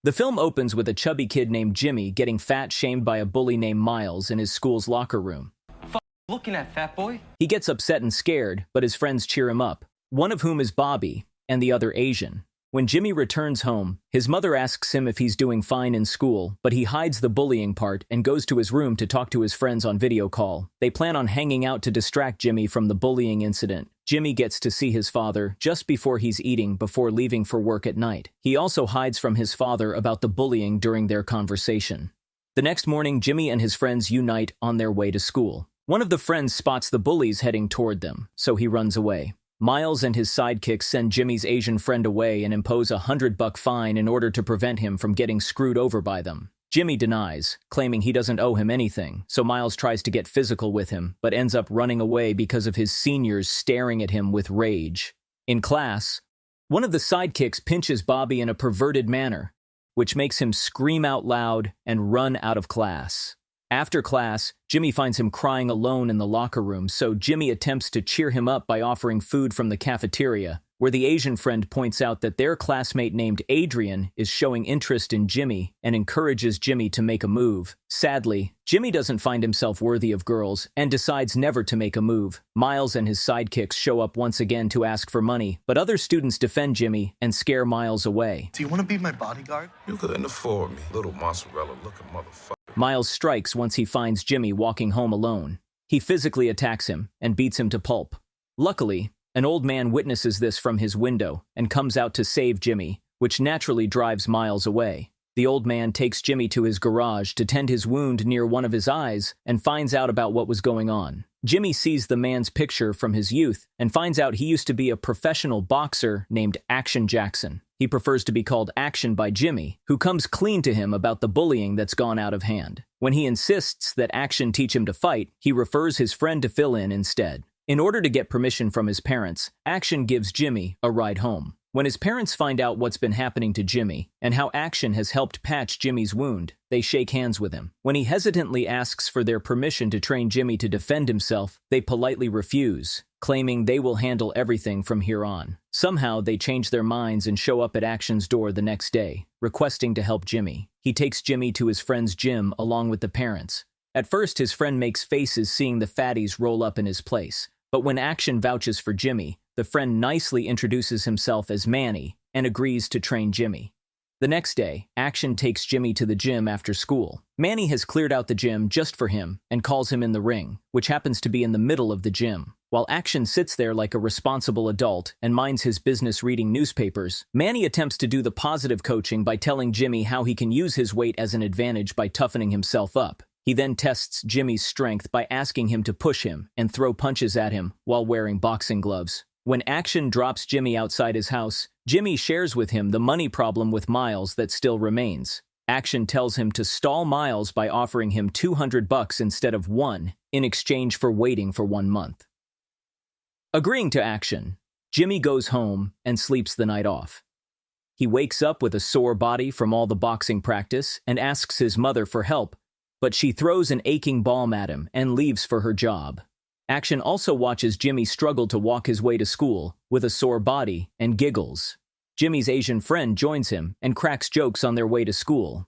The film opens with a chubby kid named Jimmy getting fat-shamed by a bully named Miles in his school's locker room. Looking at fat boy? He gets upset and scared, but his friends cheer him up, one of whom is Bobby, and the other Asian. When Jimmy returns home, his mother asks him if he's doing fine in school, but he hides the bullying part and goes to his room to talk to his friends on video call. They plan on hanging out to distract Jimmy from the bullying incident. Jimmy gets to see his father just before he's eating before leaving for work at night. He also hides from his father about the bullying during their conversation. The next morning, Jimmy and his friends unite on their way to school. One of the friends spots the bullies heading toward them, so he runs away. Miles and his sidekicks send Jimmy's Asian friend away and impose a $100 fine in order to prevent him from getting screwed over by them. Jimmy denies, claiming he doesn't owe him anything, so Miles tries to get physical with him, but ends up running away because of his seniors staring at him with rage. In class, one of the sidekicks pinches Bobby in a perverted manner, which makes him scream out loud and run out of class. After class, Jimmy finds him crying alone in the locker room, so Jimmy attempts to cheer him up by offering food from the cafeteria, where the Asian friend points out that their classmate named Adrian is showing interest in Jimmy and encourages Jimmy to make a move. Sadly, Jimmy doesn't find himself worthy of girls and decides never to make a move. Miles and his sidekicks show up once again to ask for money, but other students defend Jimmy and scare Miles away. Do you want to be my bodyguard? You couldn't afford me, little mozzarella-looking motherfucker. Miles strikes once he finds Jimmy walking home alone. He physically attacks him and beats him to pulp. Luckily, an old man witnesses this from his window and comes out to save Jimmy, which naturally drives Miles away. The old man takes Jimmy to his garage to tend his wound near one of his eyes and finds out about what was going on. Jimmy sees the man's picture from his youth and finds out he used to be a professional boxer named Action Jackson. He prefers to be called Action by Jimmy, who comes clean to him about the bullying that's gone out of hand. When he insists that Action teach him to fight, he refers his friend to fill in instead. In order to get permission from his parents, Action gives Jimmy a ride home. When his parents find out what's been happening to Jimmy and how Action has helped patch Jimmy's wound, they shake hands with him. When he hesitantly asks for their permission to train Jimmy to defend himself, they politely refuse, claiming they will handle everything from here on. Somehow, they change their minds and show up at Action's door the next day, requesting to help Jimmy. He takes Jimmy to his friend's gym along with the parents. At first, his friend makes faces seeing the fatties roll up in his place. But when Action vouches for Jimmy, the friend nicely introduces himself as Manny and agrees to train Jimmy. The next day, Action takes Jimmy to the gym after school. Manny has cleared out the gym just for him and calls him in the ring, which happens to be in the middle of the gym. While Action sits there like a responsible adult and minds his business reading newspapers, Manny attempts to do the positive coaching by telling Jimmy how he can use his weight as an advantage by toughening himself up. He then tests Jimmy's strength by asking him to push him and throw punches at him while wearing boxing gloves. When Action drops Jimmy outside his house, Jimmy shares with him the money problem with Miles that still remains. Action tells him to stall Miles by offering him $200 instead of $1 in exchange for waiting for 1 month. Agreeing to Action, Jimmy goes home and sleeps the night off. He wakes up with a sore body from all the boxing practice and asks his mother for help, but she throws an aching balm at him and leaves for her job. Action also watches Jimmy struggle to walk his way to school with a sore body and giggles. Jimmy's Asian friend joins him and cracks jokes on their way to school.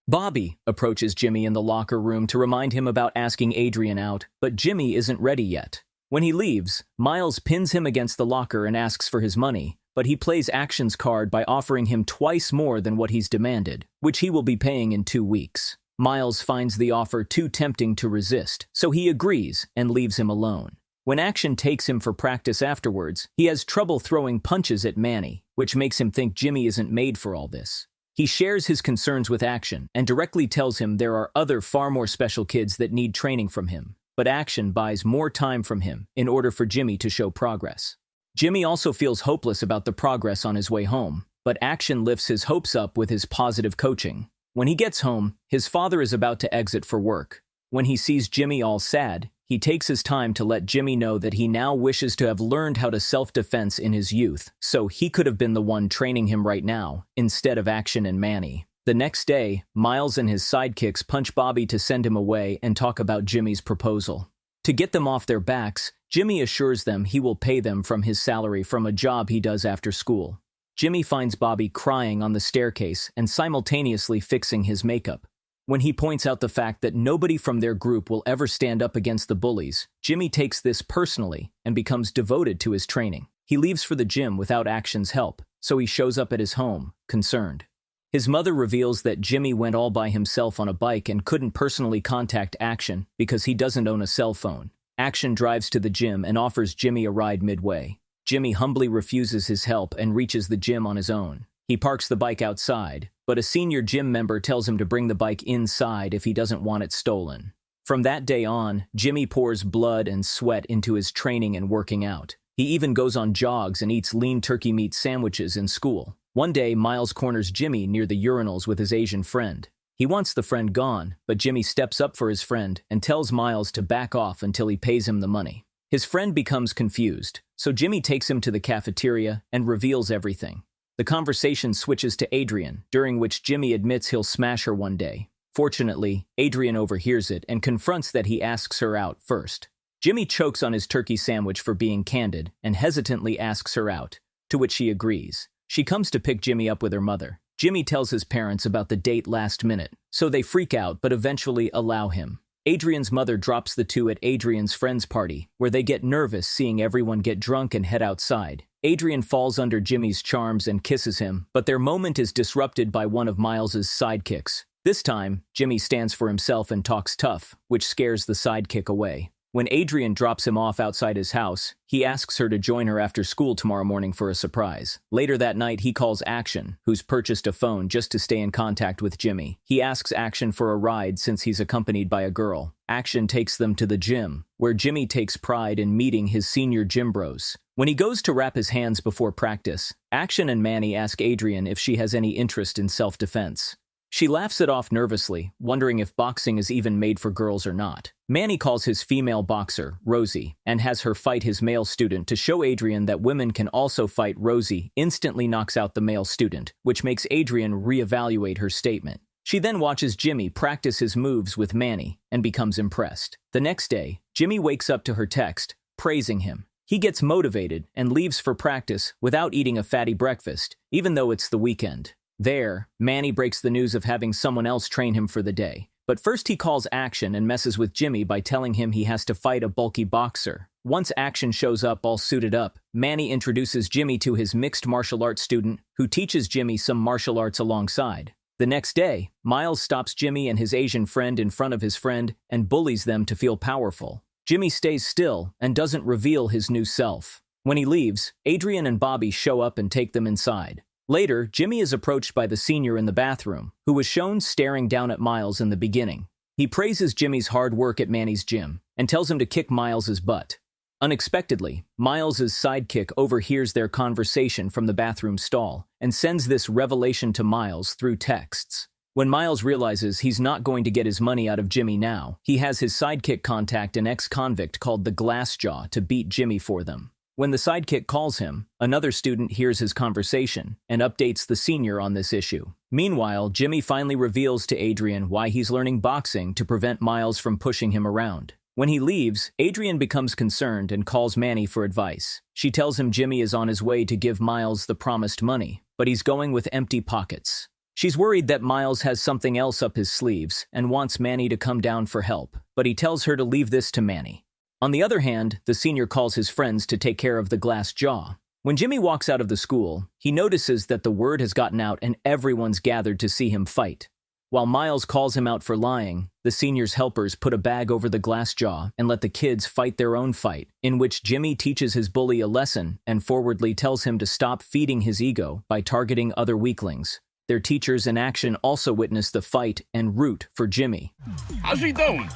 Bobby approaches Jimmy in the locker room to remind him about asking Adrian out, but Jimmy isn't ready yet. When he leaves, Miles pins him against the locker and asks for his money, but he plays Action's card by offering him twice more than what he's demanded, which he will be paying in 2 weeks. Miles finds the offer too tempting to resist, so he agrees and leaves him alone. When Action takes him for practice afterwards, he has trouble throwing punches at Manny, which makes him think Jimmy isn't made for all this. He shares his concerns with Action and directly tells him there are other far more special kids that need training from him, but Action buys more time from him in order for Jimmy to show progress. Jimmy also feels hopeless about the progress on his way home, but Action lifts his hopes up with his positive coaching. When he gets home, his father is about to exit for work. When he sees Jimmy all sad, he takes his time to let Jimmy know that he now wishes to have learned how to self-defense in his youth, so he could have been the one training him right now, instead of Action and Manny. The next day, Miles and his sidekicks punch Bobby to send him away and talk about Jimmy's proposal. To get them off their backs, Jimmy assures them he will pay them from his salary from a job he does after school. Jimmy finds Bobby crying on the staircase and simultaneously fixing his makeup. When he points out the fact that nobody from their group will ever stand up against the bullies, Jimmy takes this personally and becomes devoted to his training. He leaves for the gym without Action's help, so he shows up at his home, concerned. His mother reveals that Jimmy went all by himself on a bike and couldn't personally contact Action because he doesn't own a cell phone. Action drives to the gym and offers Jimmy a ride midway. Jimmy humbly refuses his help and reaches the gym on his own. He parks the bike outside, but a senior gym member tells him to bring the bike inside if he doesn't want it stolen. From that day on, Jimmy pours blood and sweat into his training and working out. He even goes on jogs and eats lean turkey meat sandwiches in school. One day, Miles corners Jimmy near the urinals with his Asian friend. He wants the friend gone, but Jimmy steps up for his friend and tells Miles to back off until he pays him the money. His friend becomes confused, so Jimmy takes him to the cafeteria and reveals everything. The conversation switches to Adrian, during which Jimmy admits he'll smash her one day. Fortunately, Adrian overhears it and confronts that he asks her out first. Jimmy chokes on his turkey sandwich for being candid and hesitantly asks her out, to which she agrees. She comes to pick Jimmy up with her mother. Jimmy tells his parents about the date last minute, so they freak out but eventually allow him. Adrian's mother drops the two at Adrian's friend's party, where they get nervous seeing everyone get drunk and head outside. Adrian falls under Jimmy's charms and kisses him, but their moment is disrupted by one of Miles's sidekicks. This time, Jimmy stands for himself and talks tough, which scares the sidekick away. When Adrian drops him off outside his house, he asks her to join her after school tomorrow morning for a surprise. Later that night, he calls Action, who's purchased a phone just to stay in contact with Jimmy. He asks Action for a ride since he's accompanied by a girl. Action takes them to the gym, where Jimmy takes pride in meeting his senior gym bros. When he goes to wrap his hands before practice, Action and Manny ask Adrian if she has any interest in self-defense. She laughs it off nervously, wondering if boxing is even made for girls or not. Manny calls his female boxer, Rosie, and has her fight his male student to show Adrian that women can also fight. Rosie instantly knocks out the male student, which makes Adrian reevaluate her statement. She then watches Jimmy practice his moves with Manny and becomes impressed. The next day, Jimmy wakes up to her text, praising him. He gets motivated and leaves for practice without eating a fatty breakfast, even though it's the weekend. There, Manny breaks the news of having someone else train him for the day. But first he calls Action and messes with Jimmy by telling him he has to fight a bulky boxer. Once Action shows up all suited up, Manny introduces Jimmy to his mixed martial arts student, who teaches Jimmy some martial arts alongside. The next day, Miles stops Jimmy and his Asian friend in front of his friend and bullies them to feel powerful. Jimmy stays still and doesn't reveal his new self. When he leaves, Adrian and Bobby show up and take them inside. Later, Jimmy is approached by the senior in the bathroom, who was shown staring down at Miles in the beginning. He praises Jimmy's hard work at Manny's gym and tells him to kick Miles's butt. Unexpectedly, Miles's sidekick overhears their conversation from the bathroom stall and sends this revelation to Miles through texts. When Miles realizes he's not going to get his money out of Jimmy now, he has his sidekick contact an ex-convict called the Glassjaw to beat Jimmy for them. When the sidekick calls him, another student hears his conversation and updates the senior on this issue. Meanwhile, Jimmy finally reveals to Adrian why he's learning boxing to prevent Miles from pushing him around. When he leaves, Adrian becomes concerned and calls Manny for advice. She tells him Jimmy is on his way to give Miles the promised money, but he's going with empty pockets. She's worried that Miles has something else up his sleeves and wants Manny to come down for help, but he tells her to leave this to Manny. On the other hand, the senior calls his friends to take care of the glass jaw. When Jimmy walks out of the school, he notices that the word has gotten out and everyone's gathered to see him fight. While Miles calls him out for lying, the senior's helpers put a bag over the glass jaw and let the kids fight their own fight, in which Jimmy teaches his bully a lesson and forwardly tells him to stop feeding his ego by targeting other weaklings. Their teachers in Action also witness the fight and root for Jimmy. How's he doing?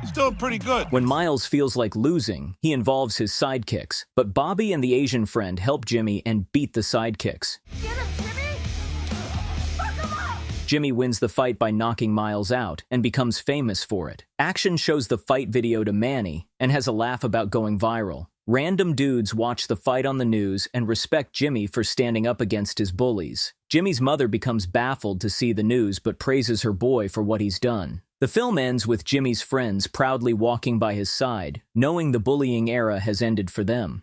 He's doing pretty good. When Miles feels like losing, he involves his sidekicks, but Bobby and the Asian friend help Jimmy and beat the sidekicks. Get him, Jimmy! Fuck him up! Jimmy wins the fight by knocking Miles out and becomes famous for it. Action shows the fight video to Manny and has a laugh about going viral. Random dudes watch the fight on the news and respect Jimmy for standing up against his bullies. Jimmy's mother becomes baffled to see the news but praises her boy for what he's done. The film ends with Jimmy's friends proudly walking by his side, knowing the bullying era has ended for them.